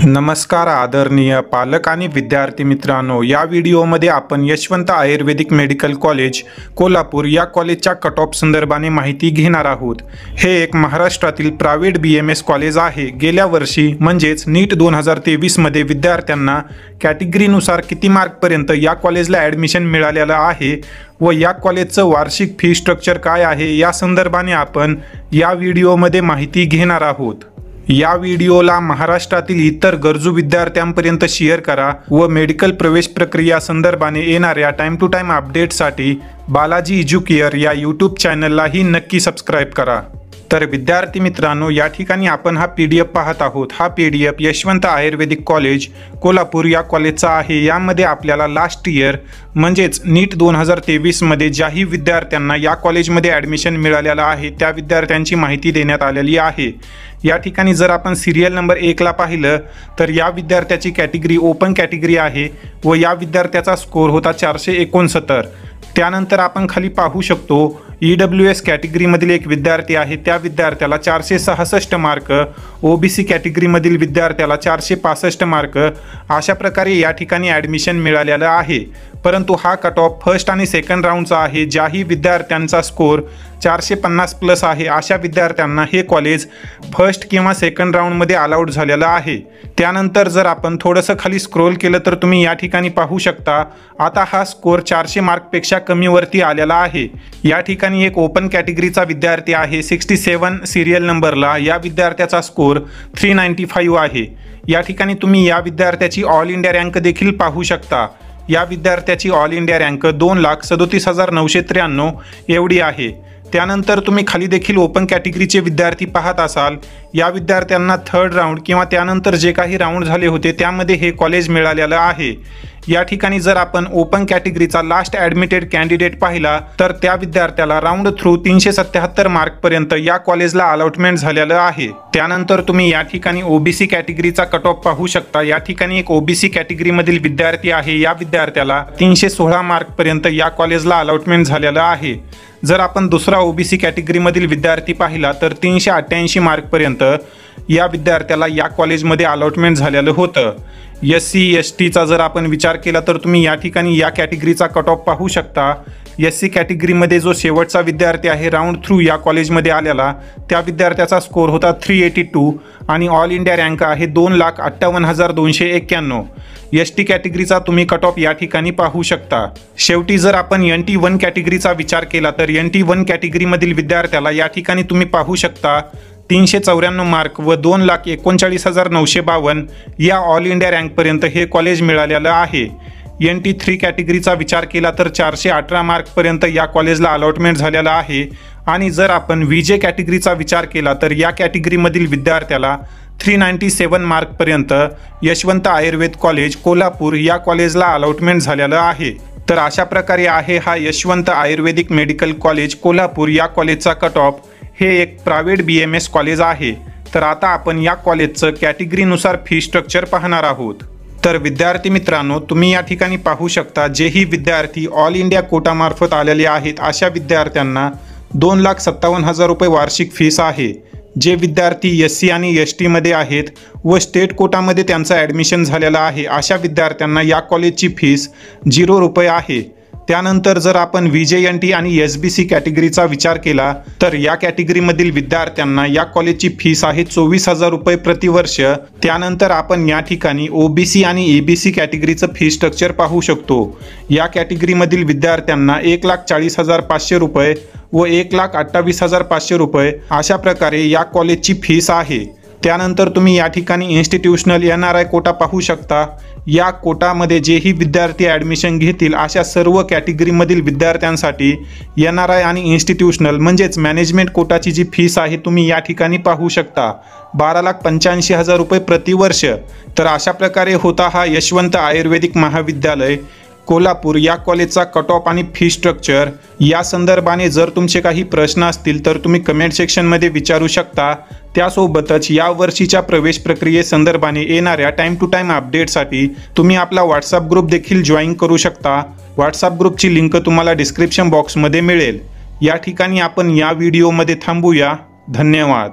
नमस्कार आदरणीय पालक आणि विद्यार्थी मित्रांनो, या व्हिडिओमध्ये आपण यशवंत आयुर्वेदिक मेडिकल कॉलेज कोल्हापूर या कॉलेजच्या कट ऑफ संदर्भाने माहिती घेणार आहोत। हे एक महाराष्ट्रातील प्रायव्हेट BMS कॉलेज आहे। गेल्या वर्षी म्हणजेच नीट 2023 मध्ये विद्यार्थ्यांना कॅटेगरीनुसार किती मार्कपर्यंत या कॉलेजला ॲडमिशन मिळालेलं आहे व या कॉलेजचं वार्षिक फी स्ट्रक्चर काय आहे या संदर्भाने आपण या व्हिडिओमध्ये माहिती घेणार आहोत। या व्हिडिओला महाराष्ट्रातील इतर गरजू विद्यार्थ्यांपर्यंत शेअर करा व मेडिकल प्रवेश प्रक्रिया संदर्भाने येणाऱ्या टाइम टू टाइम अपडेटसाठी बालाजी एज्युकेअर या यूट्यूब चॅनललाही नक्की सबस्क्राईब करा। तर विद्यार्थी मित्रांनो, या ठिकाणी आपण हा PDF पाहत आहोत। हा PDF यशवंत आयुर्वेदिक कॉलेज कोल्हापूर या कॉलेजचा आहे। यामध्ये आपल्याला लास्ट इयर म्हणजेच नीट 2023 मध्ये ज्याही विद्यार्थ्यांना या कॉलेजमध्ये ॲडमिशन मिळालेलं आहे त्या विद्यार्थ्यांची माहिती देण्यात आलेली आहे। या ठिकाणी जर आपण सिरियल नंबर 1 ला पाहिलं तर या विद्यार्थ्याची कॅटेगरी ओपन कॅटेगरी आहे व या विद्यार्थ्याचा स्कोर होता 469। त्यानंतर आपण खाली पाहू शकतो EWS कॅटेगरीमधील एक विद्यार्थी आहे, त्या विद्यार्थ्याला 466 मार्क, OBC कॅटेगरीमधील विद्यार्थ्याला 465 मार्क अशा प्रकारे या ठिकाणी ॲडमिशन मिळालेलं आहे। परंतु हा कट ऑफ फर्स्ट आणि सेकंड राऊंडचा आहे। ज्याही विद्यार्थ्यांचा स्कोर 450 प्लस आहे अशा विद्यार्थ्यांना हे कॉलेज फर्स्ट किंवा सेकंड राऊंडमध्ये अलाउड झालेलं आहे। त्यानंतर जर आपण थोडंसं खाली स्क्रोल केलं तर तुम्ही या ठिकाणी पाहू शकता आता हा स्कोर 400 मार्कपेक्षा कमीवरती आलेला आहे। या ठिकाणी एक ओपन कॅटेगरीचा विद्यार्थी आहे 67 सिरियल नंबरला, या विद्यार्थ्याचा स्कोर 395 आहे। या ठिकाणी तुम्ही या विद्यार्थ्याची ऑल इंडिया रँक देखील पाहू शकता। या विद्यार्थ्याची ऑल इंडिया रँक 2,37,993 एवढी आहे। त्यानंतर तुम्ही खाली देखील ओपन कॅटेगरीचे विद्यार्थी पाहत असाल, या विद्यार्थ्यांना थर्ड राऊंड किंवा त्यानंतर जे काही राऊंड झाले होते त्यामध्ये हे कॉलेज मिळालेलं आहे। या ठिकाणी जर आपण ओपन कॅटेगरीचा लास्ट ॲडमिटेड कॅन्डिडेट पाहिला तर त्या विद्यार्थ्याला राऊंड थ्रू 377 मार्कपर्यंत या कॉलेजला अलॉटमेंट झालेलं आहे। त्यानंतर तुम्ही या ठिकाणी OBC कॅटेगरीचा कट ऑफ पाहू शकता। या ठिकाणी एक OBC कॅटेगरीमधील विद्यार्थी आहे, या विद्यार्थ्याला 316 मार्कपर्यंत या कॉलेजला अलॉटमेंट झालेलं आहे। जर आपण दुसरा OBC कॅटेगरीमधील विद्यार्थी पाहिला तर 388 मार्कपर्यंत या विद्यार्थ्याला या कॉलेजमध्ये अलॉटमेंट झालेलं होतं। SC STचा जर आपण विचार केला तर तुम्ही या ठिकाणी या कॅटेगरीचा कट ऑफ पाहू शकता। SC कॅटेगरीमध्ये जो शेवटचा विद्यार्थी आहे राऊंड थ्रू या कॉलेजमध्ये आलेला, त्या विद्यार्थ्याचा स्कोर होता 382 आणि ऑल इंडिया रँक आहे 2,58,291। ST कॅटेगरीचा तुम्ही कट ऑफ या ठिकाणी पाहू शकता। शेवटी जर आपण NT1 कॅटेगरीचा विचार केला तर NT1 कॅटेगरीमधील विद्यार्थ्याला या ठिकाणी तुम्ही पाहू शकता 394 मार्क व 2,39,952 या ऑल इंडिया रँकपर्यंत हे कॉलेज मिळालेलं आहे। NT3 कॅटेगरीचा विचार केला तर 418 मार्कपर्यंत या कॉलेजला अलॉटमेंट झालेला आहे। आणि जर आपण VJ कॅटेगरीचा विचार केला तर या कॅटेगरीमधील विद्यार्थ्याला 397 मार्कपर्यंत यशवंत आयुर्वेद कॉलेज कोल्हापूर या कॉलेजला अलॉटमेंट झालेलं आहे। तर अशा प्रकारे आहे हा यशवंत आयुर्वेदिक मेडिकल कॉलेज कोल्हापूर या कॉलेजचा कट ऑफ। हे एक प्रायव्हेट BMS कॉलेज आहे। तर आता आपण या कॉलेजचं कॅटेगरीनुसार फी स्ट्रक्चर पाहणार आहोत। तर विद्यार्थी मित्रांनो, तुम्ही या ठिकाणी पाहू शकता जेही विद्यार्थी ऑल इंडिया कोटामार्फत आलेले आहेत अशा विद्यार्थ्यांना 2,57,000 रुपये वार्षिक फीस आहे। जे विद्यार्थी SC आणि ST मध्ये आहेत व स्टेट कोटामध्ये त्यांचं ॲडमिशन झालेलं आहे अशा विद्यार्थ्यांना या कॉलेजची फीस 0 रुपये आहे। त्यानंतर जर आपण VJNT आणि SBC कॅटेगरीचा विचार केला तर या कॅटेगरीमधील विद्यार्थ्यांना या कॉलेजची फीस आहे 24,000 रुपये प्रतिवर्ष। त्यानंतर आपण या ठिकाणी OBC आणि EBC कॅटेगरीचं फी स्ट्रक्चर पाहू शकतो। या कॅटेगरीमधील विद्यार्थ्यांना 1,40,500 रुपये व 1,28,500 रुपये अशा प्रकारे या कॉलेजची फीस आहे। त्यानंतर तुम्ही या ठिकाणी इन्स्टिट्यूशनल NRI कोटा पाहू शकता। या कोटामध्ये जेही विद्यार्थी ॲडमिशन घेतील अशा सर्व कॅटेगरीमधील विद्यार्थ्यांसाठी NRI आणि इन्स्टिट्यूशनल म्हणजेच मॅनेजमेंट कोटाची जी फीस आहे तुम्ही या ठिकाणी पाहू शकता 12,85,000 रुपये प्रतिवर्ष। तर अशा प्रकारे होता हा यशवंत आयुर्वेदिक महाविद्यालय कोल्हापूर या कॉलेजचा कट ऑफ आणि फी स्ट्रक्चर। या संदर्भाने जर तुमचे काही प्रश्न असतील तर तुम्ही कमेंट सेक्शनमध्ये विचारू शकता। त्यासोबतच या वर्षीच्या प्रवेश प्रक्रियेसंदर्भाने येणाऱ्या टाइम टू टाइम अपडेटसाठी तुम्ही आपला व्हॉट्सअप ग्रुप देखील जॉईन करू शकता। व्हॉट्सअप ग्रुपची लिंक तुम्हाला डिस्क्रिप्शन बॉक्समध्ये मिळेल। या ठिकाणी आपण या व्हिडिओमध्ये थांबूया। धन्यवाद।